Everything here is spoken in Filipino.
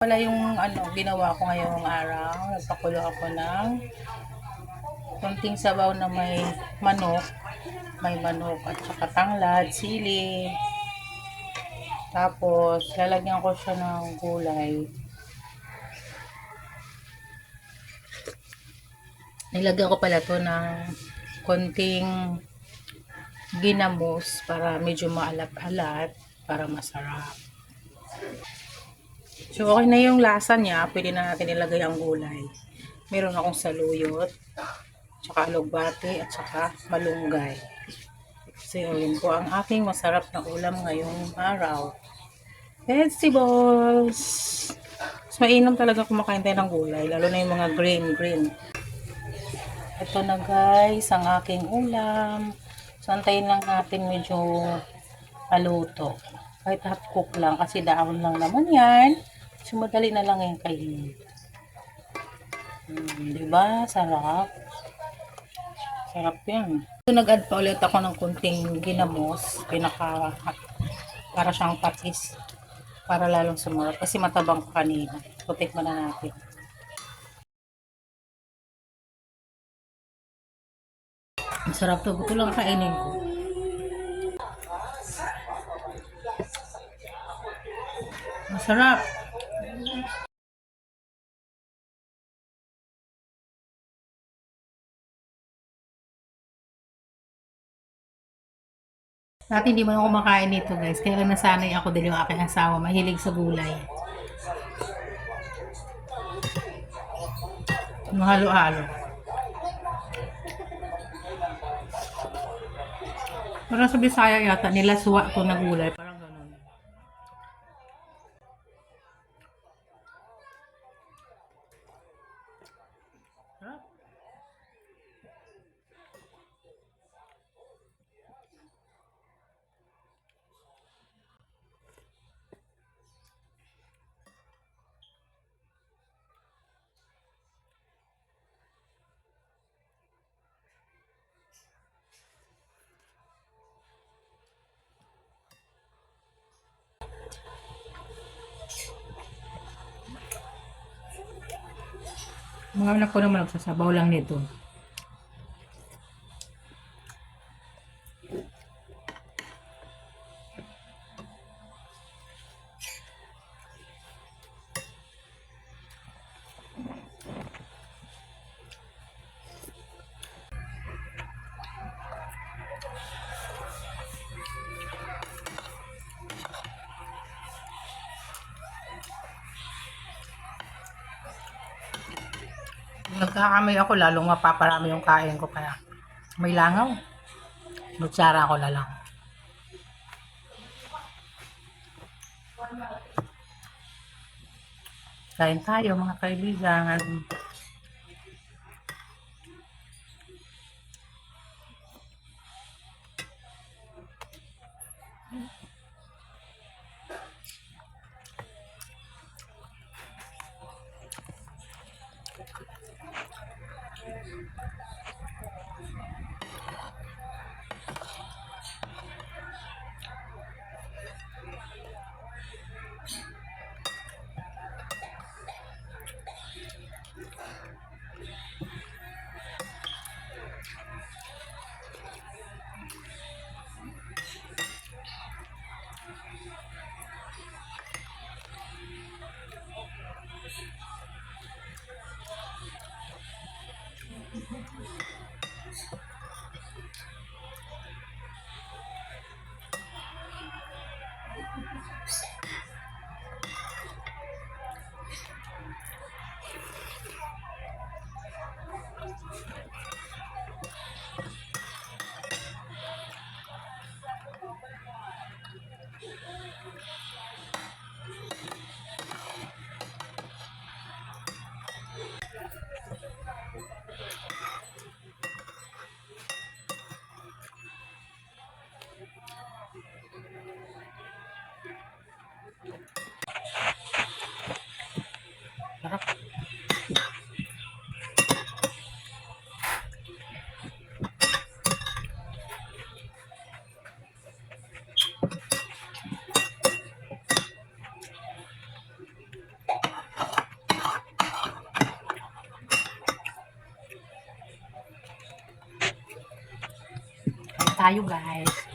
Wala yung ginawa ko ngayong araw. Nagpakulo ako ng konting sabaw na may manok. May manok at saka tanglad, sili. Tapos, lalagyan ko siya ng gulay. Nilagyan ko pala to ng konting ginamos para medyo maalat-alat para masarap. So, okay na yung lasa niya. Pwede na natin ilagay ang gulay. Meron akong saluyot, tsaka alugbati, at saka malunggay. So, yun po ang aking masarap na ulam ngayong araw. Vegetables! Mas mainam talaga kumakain tayo ng gulay, lalo na yung mga green. Ito na guys, ang aking ulam. So, antayin lang natin medyo aluto. Kahit half cook lang, kasi daon lang naman yan. So, madali na lang yung kainin. Diba? Sarap. Sarap yan. So, nag-add pa ulit ako ng kunting ginamos. Para siyang patis. Para lalong sumarap. Kasi matabang pa kanina. So, tikman na natin. Masarap to. Buto lang kainin ko. Masarap. Dati hindi mo ako kumakain nito guys. Kaya nasanay ako dahil yung aking asawa mahilig sa gulay. Yung halo-halo. Parang sa Bisaya yata nila suwa ko na gulay. Parang ganun. Sarap. Mga anak ko naman nagsasabaw lang nito. Kung nagkakamay ako, lalong mapaparami yung kain ko kaya may langaw. Nutsara ko na lang. Kain tayo mga kaibigan. tayo guys.